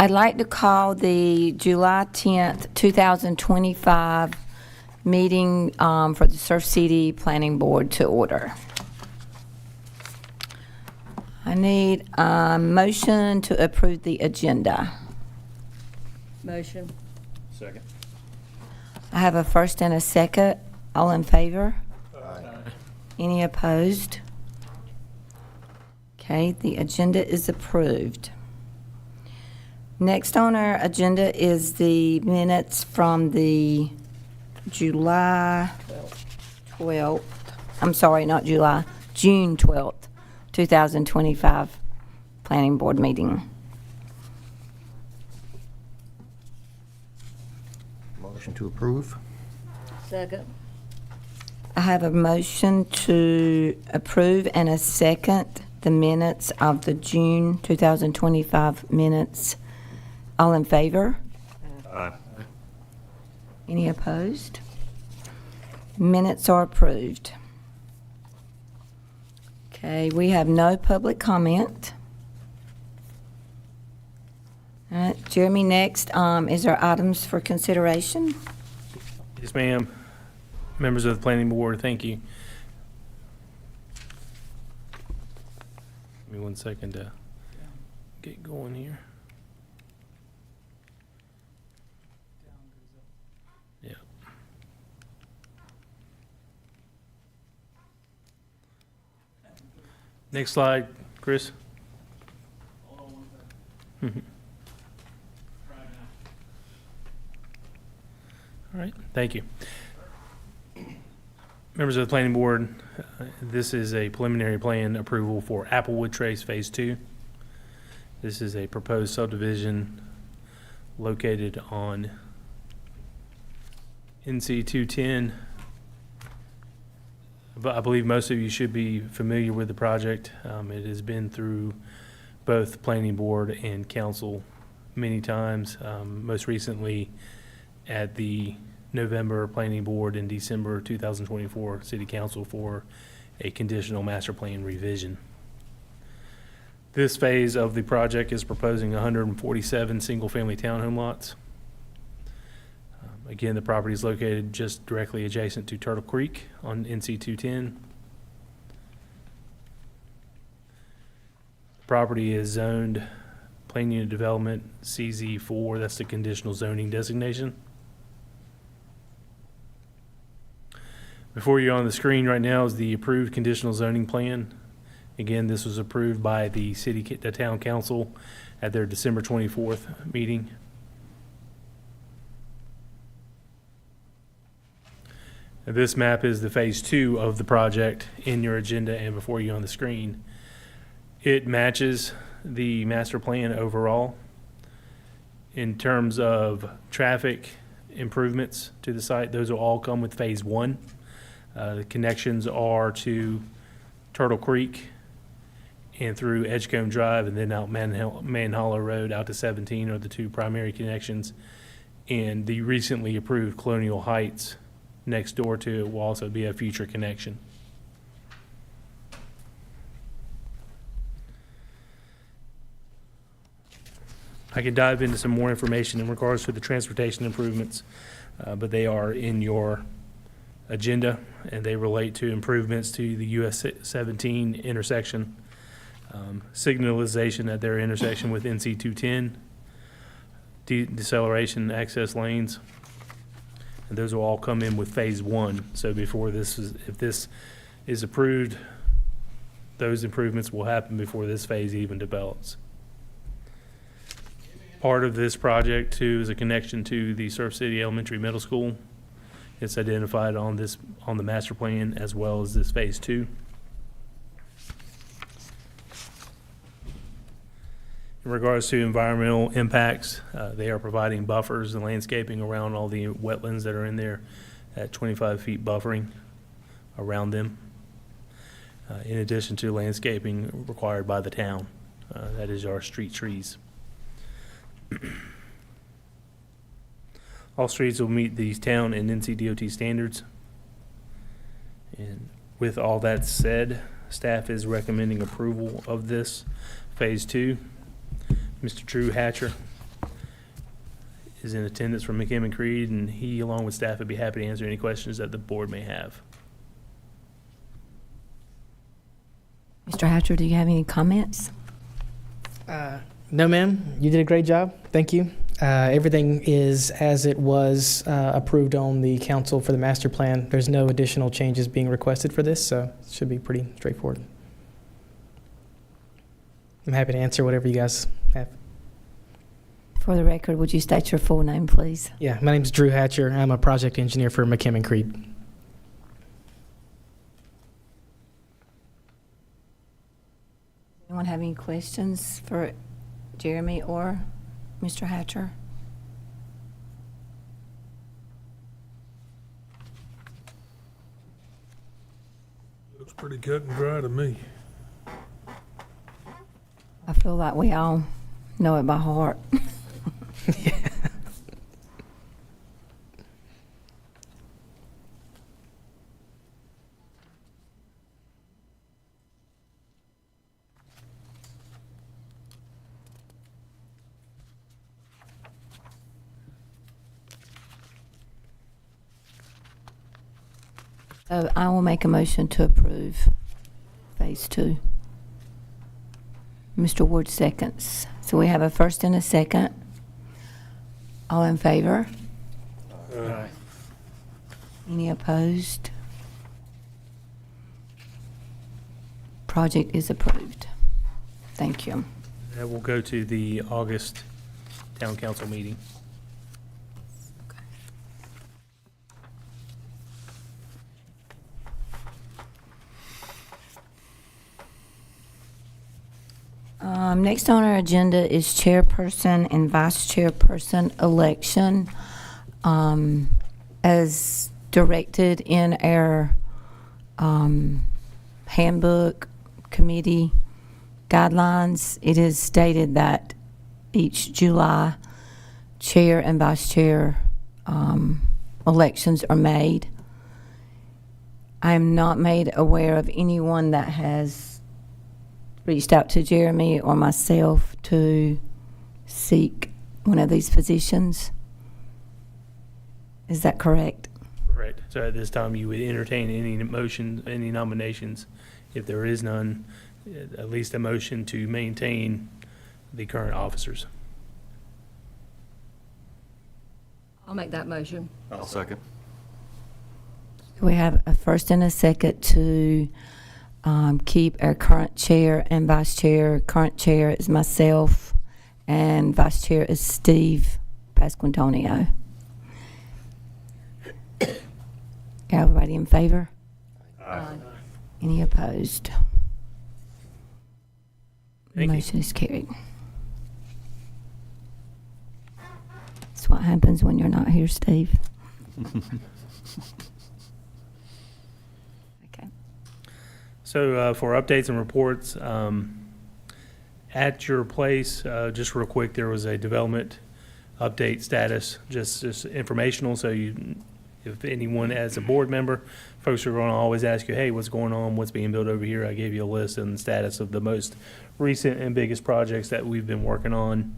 I'd like to call the July 10th, 2025 meeting for the Surf City Planning Board to order. I need a motion to approve the agenda. Motion. Second. I have a first and a second. All in favor? Aye. Any opposed? Okay, the agenda is approved. Next on our agenda is the minutes from the July 12th, I'm sorry, not July, June 12th, 2025 Planning Board meeting. Motion to approve. Second. I have a motion to approve and a second the minutes of the June 2025 minutes. All in favor? Aye. Any opposed? Minutes are approved. Okay, we have no public comment. All right, Jeremy, next is our items for consideration. Yes, ma'am. Members of the Planning Board, thank you. Give me 1 second to get going here. Yeah. Next slide, Chris. All right, thank you. Members of the Planning Board, this is a preliminary plan approval for Applewood Trace Phase 2. This is a proposed subdivision located on NC 210. But I believe most of you should be familiar with the project. It has been through both Planning Board and Council many times, most recently at the November Planning Board and December 2024 City Council for a conditional master plan revision. This phase of the project is proposing 147 single-family townhome lots. Again, the property is located just directly adjacent to Turtle Creek on NC 210. The property is zoned Plan Unit Development CZ4, that's the conditional zoning designation. Before you on the screen right now is the approved conditional zoning plan. Again, this was approved by the town council at their December 24th meeting. And this map is the phase 2 of the project in your agenda and before you on the screen. It matches the master plan overall in terms of traffic improvements to the site. Those will all come with phase 1. The connections are to Turtle Creek and through Edgecombe Drive, and then out Man Hollow Road out to 17 are the two primary connections. And the recently approved Colonial Heights next door to it will also be a future connection. I could dive into some more information in regards to the transportation improvements, but they are in your agenda, and they relate to improvements to the US 17 intersection, signalization at their intersection with NC 210, deceleration access lanes, and those will all come in with phase 1. So before this is, if this is approved, those improvements will happen before this phase even develops. Part of this project too is a connection to the Surf City Elementary Middle School. It's identified on the master plan as well as this phase 2. In regards to environmental impacts, they are providing buffers and landscaping around all the wetlands that are in there at 25 feet buffering around them, in addition to landscaping required by the town. That is our street trees. All streets will meet these town and NCDOT standards. And with all that said, staff is recommending approval of this phase 2. Mr. Drew Hatcher is in attendance from McKim Creed, and he, along with staff, would be happy to answer any questions that the board may have. Mr. Hatcher, do you have any comments? No, ma'am. You did a great job. Thank you. Everything is as it was approved on the council for the master plan. There's no additional changes being requested for this, so it should be pretty straightforward. I'm happy to answer whatever you guys have. For the record, would you state your full name, please? Yeah, my name's Drew Hatcher. I'm a project engineer for McKim Creed. Anyone have any questions for Jeremy or Mr. Hatcher? Looks pretty cut and dry to me. I feel like we all know it by heart. So I will make a motion to approve Phase 2. Mr. Ward seconds. So we have a first and a second. All in favor? Aye. Any opposed? Project is approved. Thank you. That will go to the August town council meeting. Next on our agenda is chairperson and vice chairperson election. As directed in our handbook committee guidelines, it is stated that each July, chair and vice chair elections are made. I am not made aware of anyone that has reached out to Jeremy or myself to seek one of these positions. Is that correct? Correct. So at this time, you would entertain any motion, any nominations. If there is none, at least a motion to maintain the current officers. I'll make that motion. I'll second. We have a first and a second to keep our current chair and vice chair. Current chair is myself, and vice chair is Steve Pasquantonio. Everybody in favor? Aye. Any opposed? Thank you. Motion is carried. That's what happens when you're not here, Steve. Okay. So for updates and reports, at your place, just real quick, there was a development update status, just informational. So you, if anyone as a board member, folks are going to always ask you, hey, what's going on? What's being built over here? I gave you a list and the status of the most recent and biggest projects that we've been working on.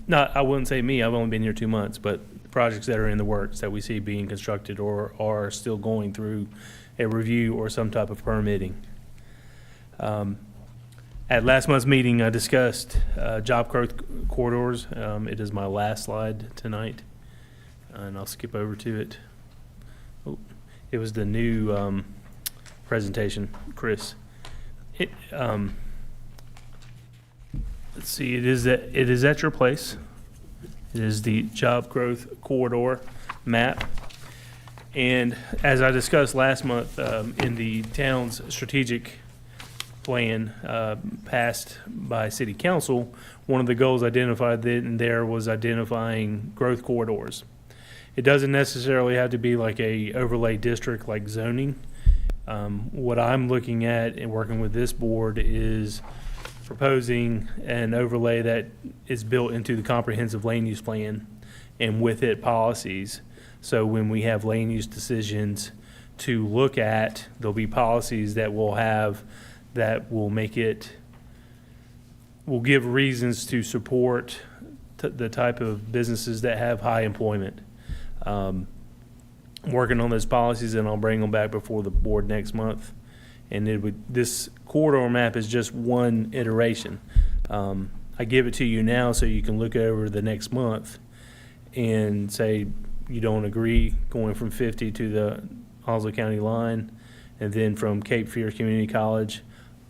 Not, I wouldn't say me, I've only been here 2 months, but projects that are in the works that we see being constructed or are still going through a review or some type of permitting. At last month's meeting, I discussed job growth corridors. It is my last slide tonight, and I'll skip over to it. Oh, it was the new presentation, Chris. Let's see, it is at your place. It is the job growth corridor map. And as I discussed last month, in the town's strategic plan passed by city council, one of the goals identified there was identifying growth corridors. It doesn't necessarily have to be like a overlay district like zoning. What I'm looking at and working with this board is proposing an overlay that is built into the comprehensive land use plan and with it policies. So when we have land use decisions to look at, there'll be policies that we'll have that will make it, will give reasons to support the type of businesses that have high employment. Working on those policies, and I'll bring them back before the board next month. And this corridor map is just one iteration. I give it to you now so you can look over the next month and say you don't agree going from 50 to the Onslow County line, and then from Cape Fear Community College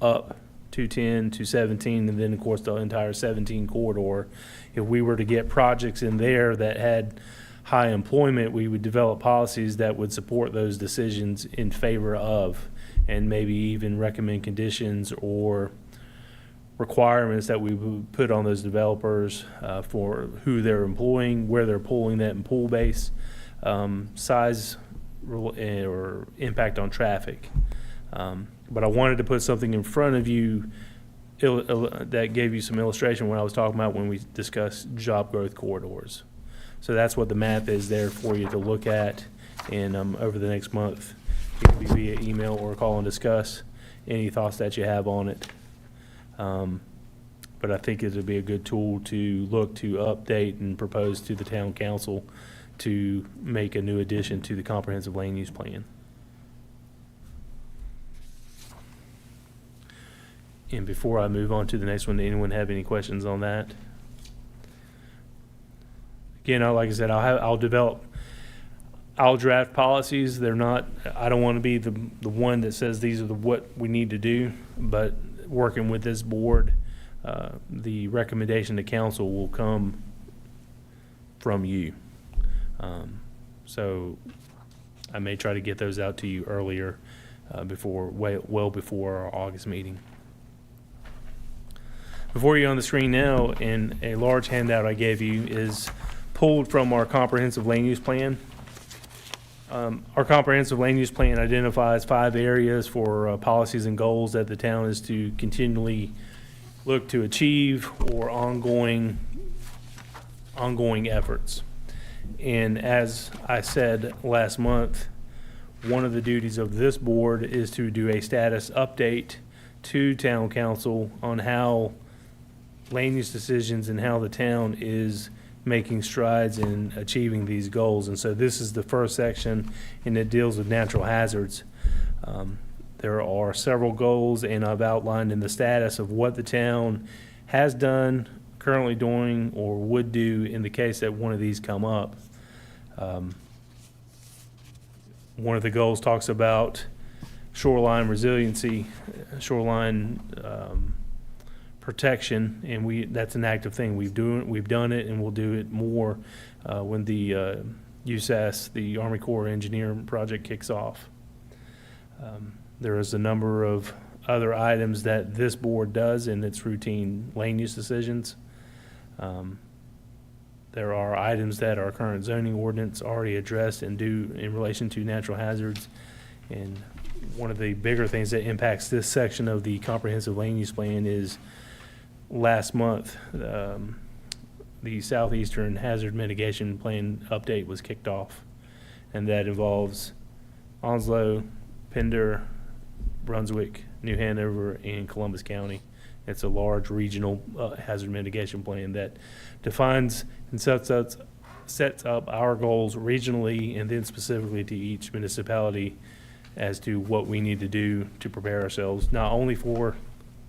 up to 10 to 17, and then of course the entire 17 corridor. If we were to get projects in there that had high employment, we would develop policies that would support those decisions in favor of, and maybe even recommend conditions or requirements that we would put on those developers for who they're employing, where they're pulling that pool base, size or impact on traffic. But I wanted to put something in front of you that gave you some illustration when I was talking about when we discussed job growth corridors. So that's what the map is there for you to look at, and over the next month, it can be via email or call and discuss any thoughts that you have on it. But I think it would be a good tool to look to update and propose to the town council to make a new addition to the comprehensive land use plan. And before I move on to the next one, does anyone have any questions on that? Again, like I said, I'll draft policies. They're not, I don't want to be the one that says these are what we need to do, but working with this board, the recommendation to council will come from you. So I may try to get those out to you earlier, well before our August meeting. Before you on the screen now, and a large handout I gave you is pulled from our comprehensive land use plan. Our comprehensive land use plan identifies 5 areas for policies and goals that the town is to continually look to achieve, or ongoing efforts. And as I said last month, one of the duties of this board is to do a status update to town council on how land use decisions and how the town is making strides in achieving these goals. And so this is the first section, and it deals with natural hazards. There are several goals, and I've outlined in the status of what the town has done, currently doing, or would do in the case that one of these come up. One of the goals talks about shoreline resiliency, shoreline protection, and that's an active thing. We've done it, and we'll do it more when the USAS, the Army Corps of Engineer project, kicks off. There is a number of other items that this board does in its routine land use decisions. There are items that our current zoning ordinance already addressed and do in relation to natural hazards. And one of the bigger things that impacts this section of the comprehensive land use plan is last month, the Southeastern Hazard Mitigation Plan update was kicked off, and that involves Onslow, Pender, Brunswick, New Hanover, and Columbus County. It's a large regional hazard mitigation plan that defines and sets up our goals regionally and then specifically to each municipality as to what we need to do to prepare ourselves, not only for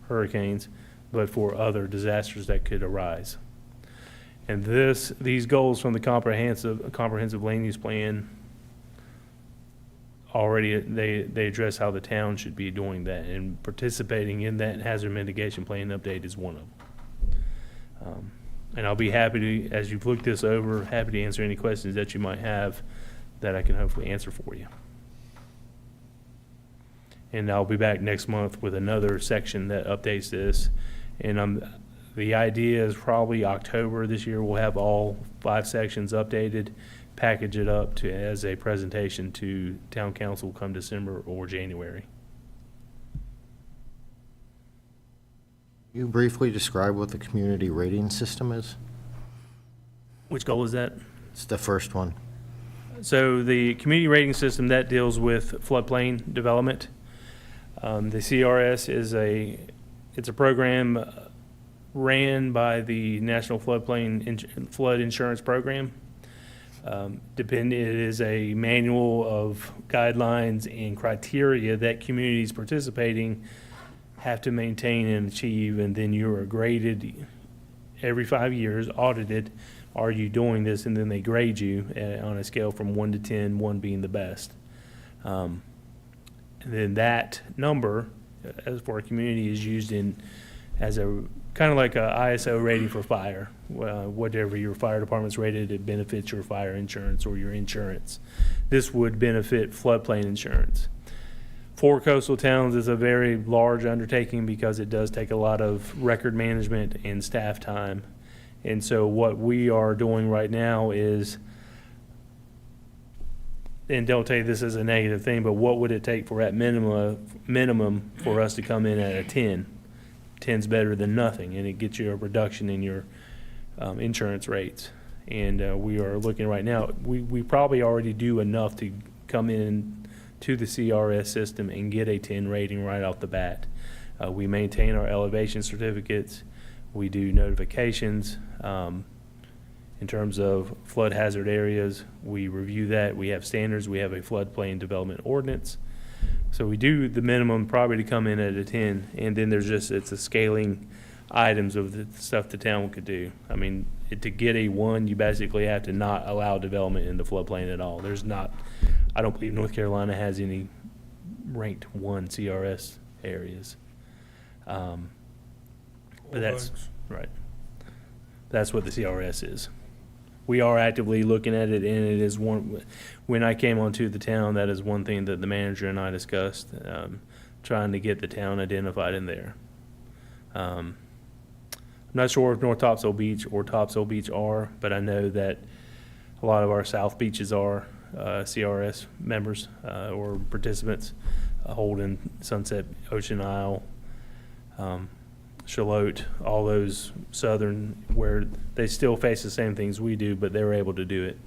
hurricanes, but for other disasters that could arise. And these goals from the comprehensive land use plan already, they address how the town should be doing that, and participating in that hazard mitigation plan update is one of them. And I'll be happy to, as you've looked this over, happy to answer any questions that you might have that I can hopefully answer for you. And I'll be back next month with another section that updates this. And the idea is probably October this year we'll have all 5 sections updated, package it up as a presentation to town council come December or January. You briefly describe what the community rating system is? Which goal is that? It's the first one. So the community rating system, that deals with floodplain development. The CRS is a program ran by the National Flood Insurance Program. It is a manual of guidelines and criteria that communities participating have to maintain and achieve, and then you are graded every 5 years, audited. Are you doing this? And then they grade you on a scale from 1 to 10, 1 being the best. And then that number, as for a community, is used as a kind of like a ISO rating for fire. Whatever your fire department's rated, it benefits your fire insurance or your insurance. This would benefit floodplain insurance. For coastal towns is a very large undertaking because it does take a lot of record management and staff time. And so what we are doing right now is, and don't take this as a negative thing, but what would it take for at minimum for us to come in at a 10? 10's better than nothing, and it gets you a reduction in your insurance rates. And we are looking right now, we probably already do enough to come in to the CRS system and get a 10 rating right off the bat. We maintain our elevation certificates. We do notifications in terms of flood hazard areas. We review that. We have standards. We have a floodplain development ordinance. So we do the minimum probably to come in at a 10, and then there's just, it's a scaling items of the stuff the town could do. I mean, to get a 1, you basically have to not allow development in the floodplain at all. There's not, I don't believe North Carolina has any ranked 1 CRS areas. But that's, right. That's what the CRS is. We are actively looking at it, and it is one, when I came onto the town, that is one thing that the manager and I discussed, trying to get the town identified in there. I'm not sure if North Topsail Beach or Topsail Beach are, but I know that a lot of our South Beaches are CRS members or participants. Holden, Sunset, Ocean Isle, Charlotte, all those southern, where they still face the same things we do, but they're able to do it.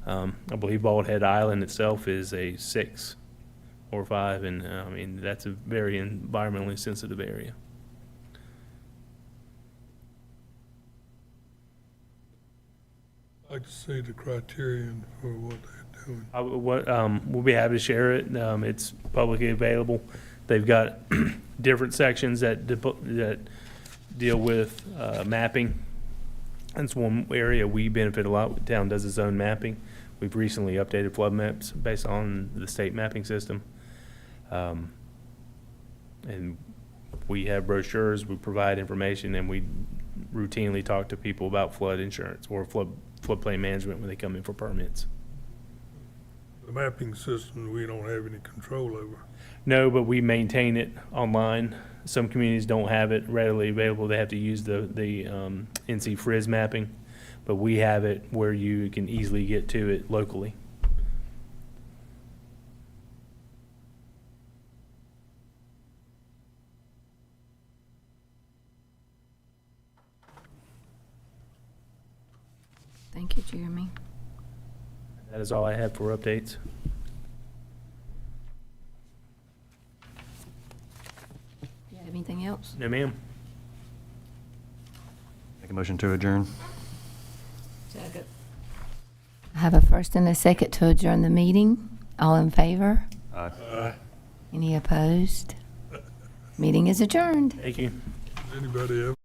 I believe Bald Head Island itself is a 6 or 5, and I mean, that's a very environmentally sensitive area. I'd like to see the criterion for what they're doing. We'll be happy to share it. It's publicly available. They've got different sections that deal with mapping. That's one area we benefit a lot. The town does its own mapping. We've recently updated flood maps based on the state mapping system. And we have brochures, we provide information, and we routinely talk to people about flood insurance or floodplain management when they come in for permits. The mapping system, we don't have any control over. No, but we maintain it online. Some communities don't have it readily available. They have to use the NC Frizz mapping, but we have it where you can easily get to it locally. Thank you, Jeremy. That is all I have for updates. Do you have anything else? No, ma'am. Make a motion to adjourn. Second. I have a first and a second to adjourn the meeting. All in favor? Aye. Any opposed? Meeting is adjourned. Thank you. Anybody else?